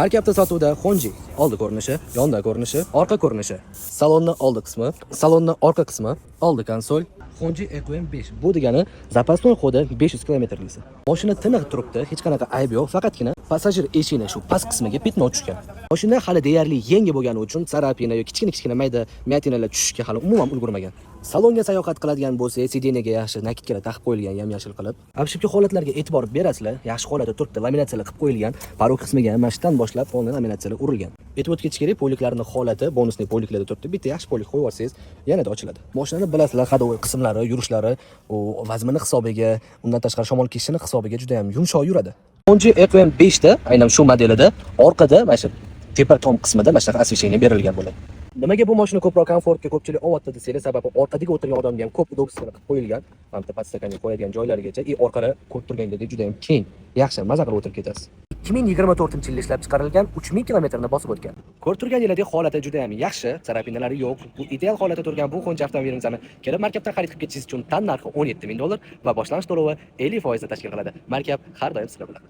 Markabda sotuvda Honji oldi ko'rinishi, yonda ko'rinishi, orqa ko'rinishi. Salonni oldi qismi, salonni orqa qismi, oldi konsol. Honji EQM 5. Bu degani zapasnoy xodi 500 kilometrlisi. Mashina tiniq turibdi, hech qanaqa ayb yo'q, faqatgina passajir eshigini shu past qismiga bitma tushgan. Mashina hali deyarli yangi bo'lgani uchun sarapina yoki kichkina mayda myatinalar tushishga hali umuman ulgurmagan. Salonga sayohat qiladigan bo'lsa, sideniyaga yaxshi nakitkalar taqib qo'yilgan, yam-yashil qilib. Obshibki holatlarga e'tibor berasizlar. Yaxshi holatda turibdi, laminatsiyalar qilib qo'yilgan. Parok qismiga ham mashdan boshlab o'ndan laminatsiyalar urilgan. E'tibor ketish kerak, poliklarning holati, bonusli poliklarda turibdi. Bitta yaxshi polik qo'yib olsangiz, yanada ochiladi. Mashinani bilasizlar, hadovoy qismlari, yurishlari, u vazmini hisobiga, undan tashqari shamol keshishini hisobiga juda ham yumshoq yuradi. Honji EQM 5 da, aynan shu modelida orqada mana shu tepa tom qismida mana shu osveshение berilgan bo'ladi. Nimaga bu mashina ko'proq komfortga ko'pchilik olyapti desanglar, sababi orqadagi o'tirgan odamga ham ko'p udobstvolar qilib qo'yilgan. Hamda podstakanni qo'yadigan joylarigacha, orqada ko'p turganda juda ham keng, yaxshi maza qilib o'tirib ketasiz. 2024-yilda ishlab chiqarilgan 3000 kilometrni bosib o'tgan. Ko'rib turganingizdek holati juda ham yaxshi, sarapinalari yo'q. Bu ideal holatda turgan bu Honji avtomobilimizni kelib markabdan xarid qilib ketishingiz uchun tan narxi $17,000 va boshlanish to'lovi 50% tashkil qiladi. Markab har doim sizlar bilan.